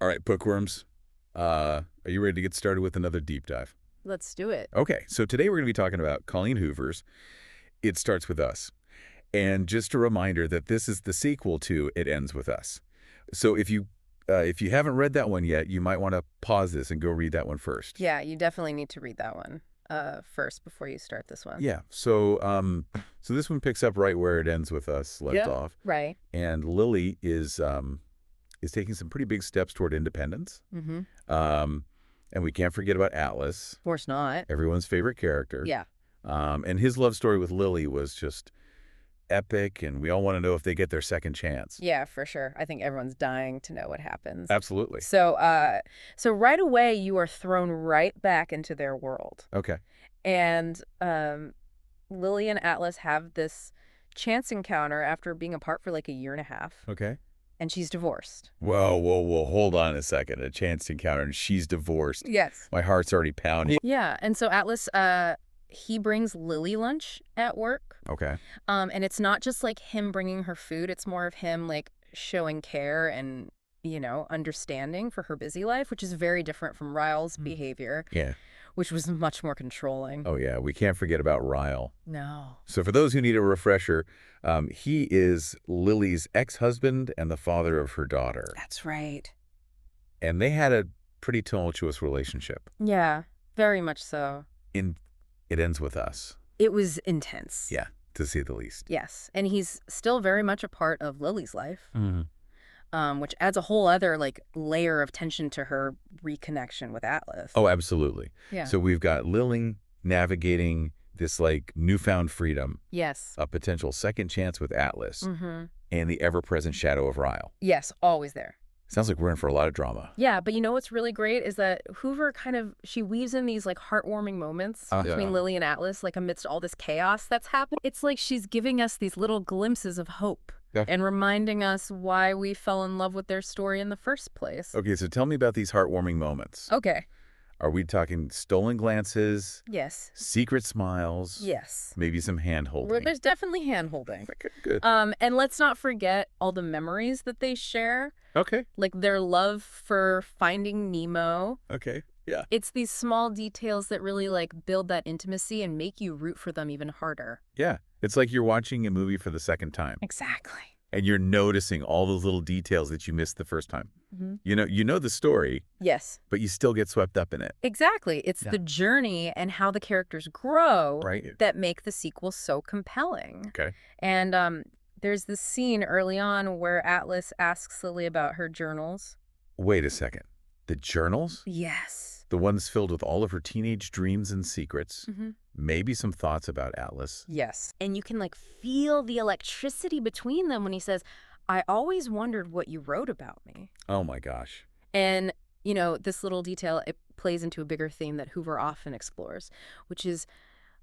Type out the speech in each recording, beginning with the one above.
All right, bookworms, are you ready to get started with another deep dive? Let's do it. Okay, so today we're going to be talking about Colleen Hoover's It Starts With Us. And just a reminder that this is the sequel to It Ends With Us. So if you haven't read that one yet, you might want to pause this and go read that one first. Yeah, you definitely need to read that one first before you start this one. Yeah, so this one picks up right where It Ends With Us left off. Right. And Lily is taking some pretty big steps toward independence. Mm-hmm. And we can't forget about Atlas, Of course not. everyone's favorite character. Yeah. And his love story with Lily was just epic, and we all want to know if they get their second chance. Yeah, for sure. I think everyone's dying to know what happens. Absolutely. So right away you are thrown right back into their world. Okay. And Lily and Atlas have this chance encounter after being apart for like a year and a half. Okay. And she's divorced. Whoa. Hold on a second. A chance encounter, and she's divorced. Yes. My heart's already pounding. Yeah. And so Atlas, he brings Lily lunch at work. Okay. And it's not just like him bringing her food. It's more of him like showing care and, understanding for her busy life, which is very different from Ryle's behavior, Yeah. which was much more controlling. Oh, yeah. We can't forget about Ryle. No. So for those who need a refresher, he is Lily's ex-husband and the father of her daughter. That's right. And they had a pretty tumultuous relationship. Yeah, very much so. It Ends With Us. It was intense. Yeah, to say the least. Yes. And he's still very much a part of Lily's life, Mm-hmm. which adds a whole other like layer of tension to her reconnection with Atlas. Oh, absolutely. Yeah. So we've got Lily navigating this like newfound freedom, Yes. a potential second chance with Atlas, Mm-hmm. and the ever-present shadow of Ryle. Yes, always there. Sounds like we're in for a lot of drama. Yeah, but you know what's really great is that Hoover she weaves in these like heartwarming moments between Yeah. Lily and Atlas, like amidst all this chaos that's happened. It's like she's giving us these little glimpses of hope Yeah. and reminding us why we fell in love with their story in the first place. Okay, so tell me about these heartwarming moments. Okay. Are we talking stolen glances, Yes. secret smiles, Yes. maybe some hand-holding? There's definitely hand-holding. Okay, good. And let's not forget all the memories that they share, Okay, like their love for finding Nemo. okay, yeah. It's these small details that really like build that intimacy and make you root for them even harder. Yeah, it's like you're watching a movie for the second time, Exactly. and you're noticing all those little details that you missed the first time. Mm-hmm. You know the story, Yes, but you still get swept up in it, exactly. It's Yeah. the journey and how the characters grow right? that make the sequel so compelling. Okay. And there's this scene early on where Atlas asks Lily about her journals. Wait a second. The journals? Yes. The ones filled with all of her teenage dreams and secrets, Mm-hmm. maybe some thoughts about Atlas. Yes. And you can like feel the electricity between them when he says, I always wondered what you wrote about me. Oh my gosh. And, this little detail, it plays into a bigger theme that Hoover often explores, which is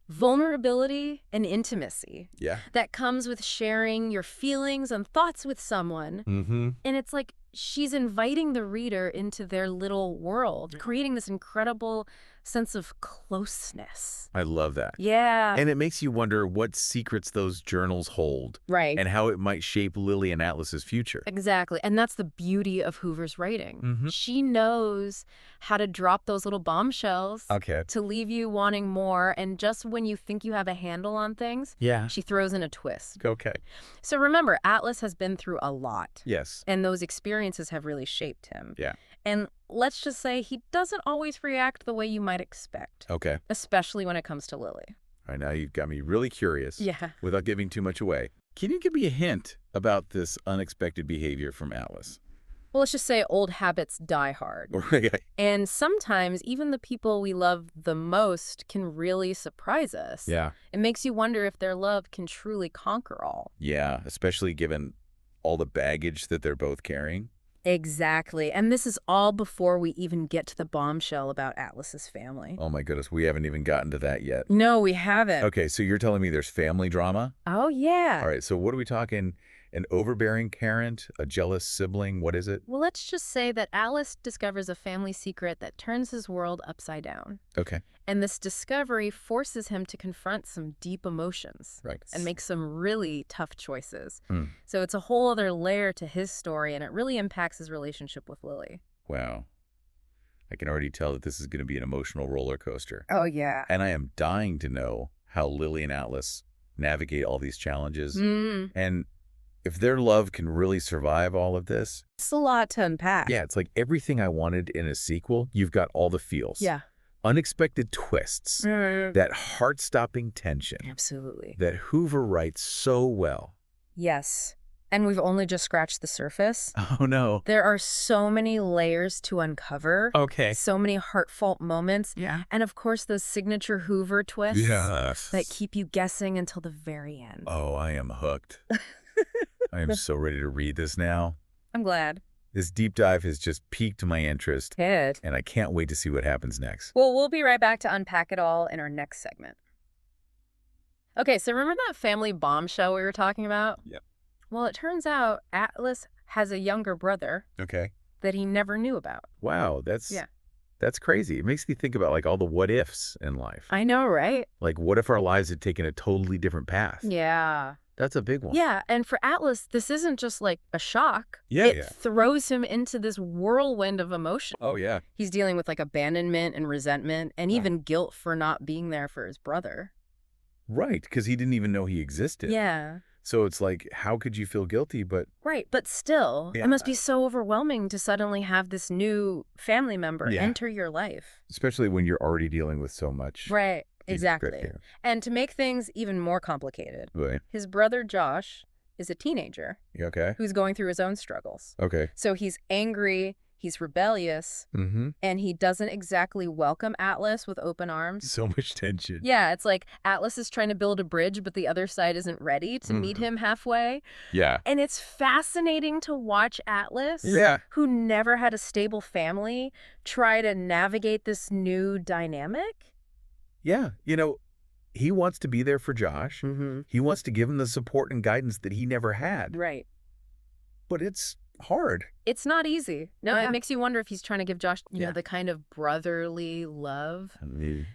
vulnerability and intimacy Yeah. that comes with sharing your feelings and thoughts with someone. Mm-hmm. And it's like she's inviting the reader into their little world, creating this incredible sense of closeness. I love that. Yeah. And it makes you wonder what secrets those journals hold Right. and how it might shape Lily and Atlas's future. Exactly. And that's the beauty of Hoover's writing. Mm-hmm. She knows how to drop those little bombshells Okay. to leave you wanting more. And just when you think you have a handle on things, Yeah. she throws in a twist. Okay. So remember, Atlas has been through a lot. Yes. And those experiences have really shaped him. Yeah. And let's just say he doesn't always react the way you might expect, Okay. especially when it comes to Lily. All right, now you've got me really curious. Yeah. Without giving too much away. Can you give me a hint about this unexpected behavior from Atlas? Well, let's just say old habits die hard. And sometimes even the people we love the most can really surprise us. Yeah. It makes you wonder if their love can truly conquer all. Yeah, especially given all the baggage that they're both carrying. Exactly. And this is all before we even get to the bombshell about Atlas's family. Oh my goodness, we haven't even gotten to that yet. No, we haven't. Okay, so you're telling me there's family drama? Oh, yeah. All right, so what are we talking? An overbearing parent? A jealous sibling? What is it? Well, let's just say that Atlas discovers a family secret that turns his world upside down. Okay. And this discovery forces him to confront some deep emotions. Right. And make some really tough choices. Hmm. So it's a whole other layer to his story, and it really impacts his relationship with Lily. Wow. I can already tell that this is going to be an emotional roller coaster. Oh, yeah. And I am dying to know how Lily and Atlas navigate all these challenges. And if their love can really survive all of this. It's a lot to unpack. Yeah, it's like everything I wanted in a sequel. You've got all the feels. Yeah. Unexpected twists. That heart-stopping tension. Absolutely. That Hoover writes so well. Yes. And we've only just scratched the surface. Oh, no. There are so many layers to uncover. Okay. So many heartfelt moments. Yeah. And of course, those signature Hoover twists. Yes. That keep you guessing until the very end. Oh, I am hooked. I am so ready to read this now. I'm glad. This deep dive has just piqued my interest. Good. And I can't wait to see what happens next. Well, we'll be right back to unpack it all in our next segment. Okay, so remember that family bombshell we were talking about? Yep. Well, it turns out Atlas has a younger brother Okay. that he never knew about. Wow, that's Yeah. That's crazy. It makes me think about like all the what ifs in life. I know, right? Like what if our lives had taken a totally different path? Yeah. That's a big one. Yeah, and for Atlas, this isn't just like a shock. Yeah, it yeah. throws him into this whirlwind of emotion. Oh, yeah. He's dealing with like abandonment and resentment and even guilt for not being there for his brother. Right, because he didn't even know he existed. Yeah. So it's like, how could you feel guilty? But Right, but still, Yeah. it must be so overwhelming to suddenly have this new family member Yeah. enter your life. especially when you're already dealing with so much. Right, grief, exactly. yeah. And to make things even more complicated, Right. his brother Josh is a teenager You okay? who's going through his own struggles. Okay. So he's angry, he's rebellious, Mm-hmm. and he doesn't exactly welcome Atlas with open arms. So much tension. Yeah, it's like Atlas is trying to build a bridge, but the other side isn't ready to meet him halfway. Yeah. And it's fascinating to watch Atlas, Yeah. who never had a stable family, try to navigate this new dynamic. Yeah. You know, he wants to be there for Josh. Mm-hmm. He wants to give him the support and guidance that he never had. Right. But it's hard. It's not easy. No, Yeah. it makes you wonder if he's trying to give Josh, you Yeah. know, the kind of brotherly love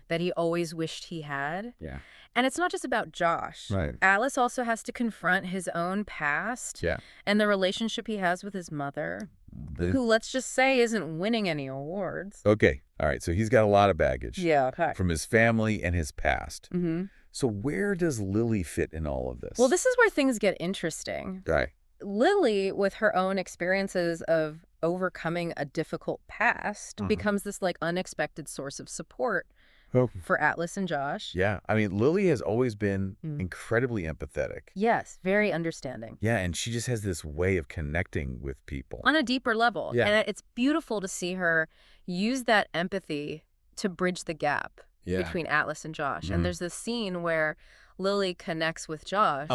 that he always wished he had. Yeah. And it's not just about Josh. Right. Atlas also has to confront his own past Yeah. and the relationship he has with his mother, who, let's just say, isn't winning any awards. Okay. All right. So he's got a lot of baggage. Yeah, okay. From his family and his past. Mm-hmm. So where does Lily fit in all of this? Well, this is where things get interesting. Right. Lily, with her own experiences of overcoming a difficult past, becomes this like unexpected source of support Oh. for Atlas and Josh. Yeah. I mean, Lily has always been incredibly empathetic. Yes, very understanding. Yeah. And she just has this way of connecting with people. On a deeper level. Yeah. And it's beautiful to see her use that empathy to bridge the gap between Atlas and Josh. And there's this scene where Lily connects with Josh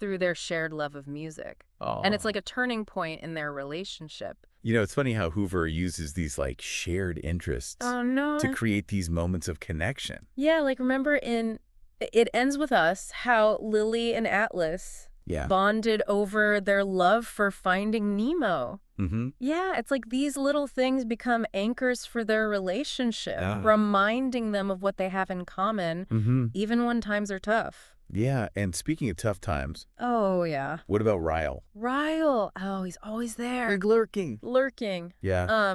through their shared love of music. Oh. And it's like a turning point in their relationship. You know, it's funny how Hoover uses these like shared interests Oh, no. to create these moments of connection. Yeah, like remember in It Ends With Us, how Lily and Atlas Yeah. bonded over their love for Finding Nemo. Mm-hmm. Yeah, it's like these little things become anchors for their relationship, Yeah. reminding them of what they have in common, Mm-hmm. even when times are tough. Yeah. And speaking of tough times, Oh, yeah. what about Ryle? Ryle. Oh, he's always there. lurking. Lurking. Yeah.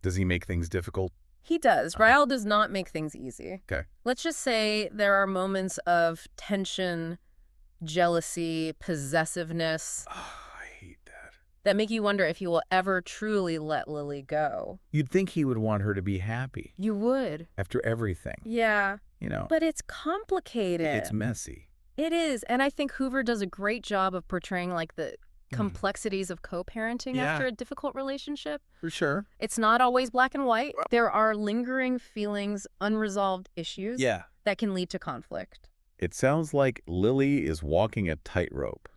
Does he make things difficult? He does. Ryle does not make things easy. Okay. Let's just say there are moments of tension, jealousy, possessiveness Oh, I hate that. that make you wonder if he will ever truly let Lily go. You'd think he would want her to be happy You would. after everything. Yeah. You know, But it's complicated. it's messy. It is. And I think Hoover does a great job of portraying like the complexities of co-parenting Yeah. after a difficult relationship. For sure. It's not always black and white. There are lingering feelings, unresolved issues that can lead to conflict. It sounds like Lily is walking a tightrope,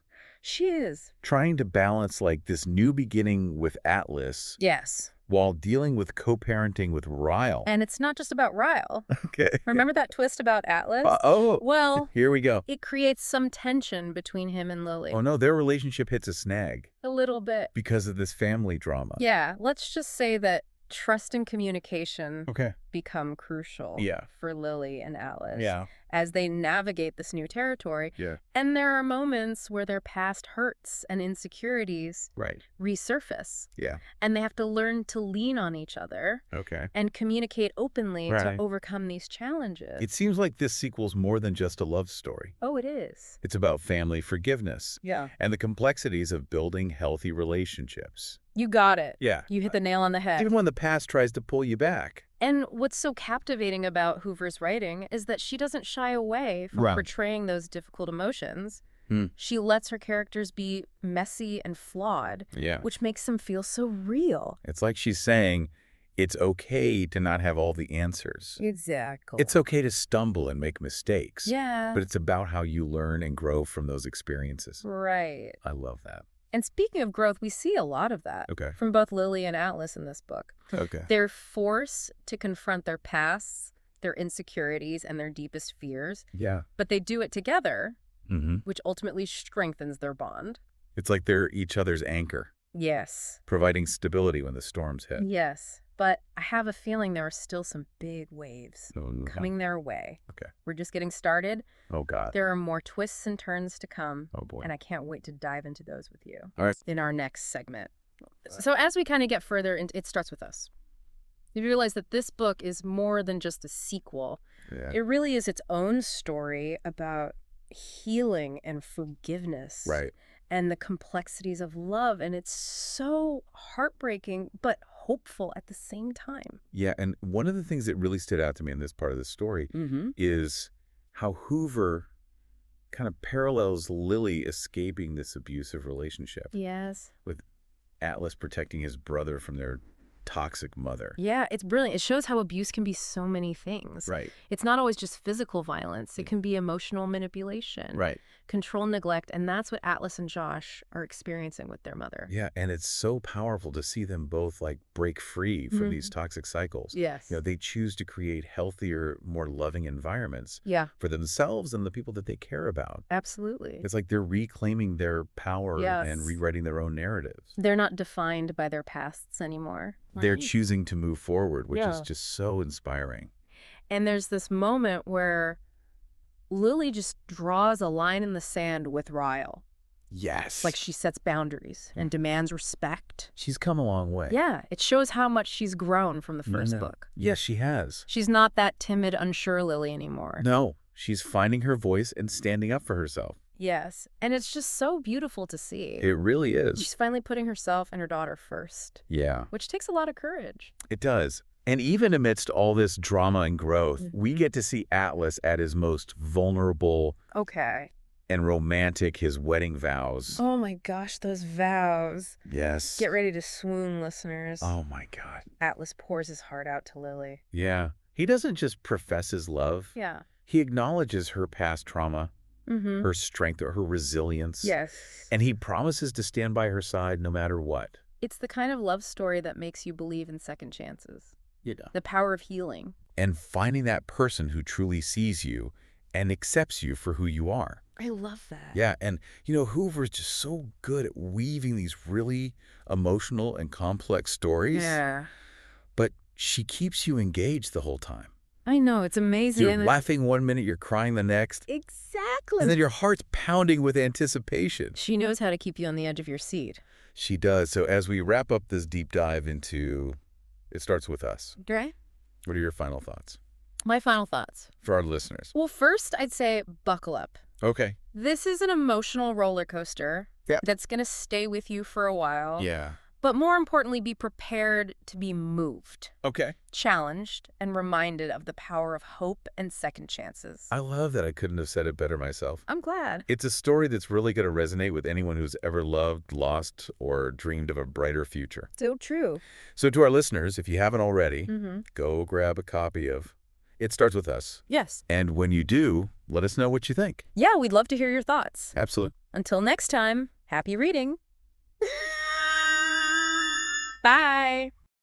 She is. trying to balance like this new beginning with Atlas Yes. while dealing with co-parenting with Ryle. And it's not just about Ryle. Okay. Remember that twist about Atlas? Oh, Well, here we go. it creates some tension between him and Lily. Oh, no, their relationship hits a snag A little bit. because of this family drama. Yeah, let's just say that trust and communication Okay. become crucial Yeah. for Lily and Alice Yeah. as they navigate this new territory. Yeah. And there are moments where their past hurts and insecurities Right. resurface. Yeah. And they have to learn to lean on each other Okay. and communicate openly to Right. overcome these challenges. It seems like this sequel's more than just a love story. Oh, it is. It's about family forgiveness. Yeah. And the complexities of building healthy relationships. You got it. Yeah. You hit the nail on the head. Even when the past tries to pull you back. And what's so captivating about Hoover's writing is that she doesn't shy away from portraying those difficult emotions. She lets her characters be messy and flawed, which makes them feel so real. It's like she's saying, it's okay to not have all the answers. Exactly. It's okay to stumble and make mistakes. Yeah. But it's about how you learn and grow from those experiences. Right. I love that. And speaking of growth, we see a lot of that from both Lily and Atlas in this book. Okay. They're forced to confront their pasts, their insecurities, and their deepest fears. Yeah. But they do it together, which ultimately strengthens their bond. It's like they're each other's anchor. Yes. Providing stability when the storms hit. Yes. But I have a feeling there are still some big waves coming their way. Okay. We're just getting started. Oh, God. There are more twists and turns to come. Oh, boy. And I can't wait to dive into those with you in our next segment. So as we kind of get further, it starts with us. You realize that this book is more than just a sequel. Yeah. It really is its own story about healing and forgiveness. Right. And the complexities of love. And it's so heartbreaking, but hopeful at the same time. Yeah, and one of the things that really stood out to me in this part of the story is how Hoover kind of parallels Lily escaping this abusive relationship. Yes. With Atlas protecting his brother from their toxic mother. Yeah, it's brilliant. It shows how abuse can be so many things. Right. It's not always just physical violence. It can be emotional manipulation. Right. Control, neglect, and that's what Atlas and Josh are experiencing with their mother. Yeah, and it's so powerful to see them both like break free from these toxic cycles. Yes. You know, they choose to create healthier, more loving environments for themselves and the people that they care about. Absolutely. It's like they're reclaiming their power and rewriting their own narratives. They're not defined by their pasts anymore. They're choosing to move forward, which is just so inspiring. And there's this moment where Lily just draws a line in the sand with Ryle. Yes. Like she sets boundaries and demands respect. She's come a long way. Yeah, it shows how much she's grown from the first book. Yes, she has. She's not that timid, unsure Lily anymore. No, she's finding her voice and standing up for herself. Yes, and it's just so beautiful to see. It really is. She's finally putting herself and her daughter first. Yeah. Which takes a lot of courage. It does. And even amidst all this drama and growth, we get to see Atlas at his most vulnerable and romantic, his wedding vows. Oh my gosh, those vows. Yes. Get ready to swoon, listeners. Oh my God. Atlas pours his heart out to Lily. Yeah. He doesn't just profess his love. Yeah. He acknowledges her past trauma, her strength, or her resilience. Yes. And he promises to stand by her side no matter what. It's the kind of love story that makes you believe in second chances. Yeah. The power of healing. And finding that person who truly sees you and accepts you for who you are. I love that. Yeah, and you know, Hoover's just so good at weaving these really emotional and complex stories. Yeah. But she keeps you engaged the whole time. I know, it's amazing. You're laughing one minute, you're crying the next. Exactly. And then your heart's pounding with anticipation. She knows how to keep you on the edge of your seat. She does. So as we wrap up this deep dive into It Starts With Us. Right. What are your final thoughts? My final thoughts. For our listeners. Well, first, I'd say buckle up. Okay. This is an emotional roller coaster that's going to stay with you for a while. Yeah. But more importantly, be prepared to be moved, Okay. challenged, and reminded of the power of hope and second chances. I love that. I couldn't have said it better myself. I'm glad. It's a story that's really going to resonate with anyone who's ever loved, lost, or dreamed of a brighter future. So true. So to our listeners, if you haven't already, go grab a copy of It Starts With Us. Yes. And when you do, let us know what you think. Yeah, we'd love to hear your thoughts. Absolutely. Until next time, happy reading. Bye.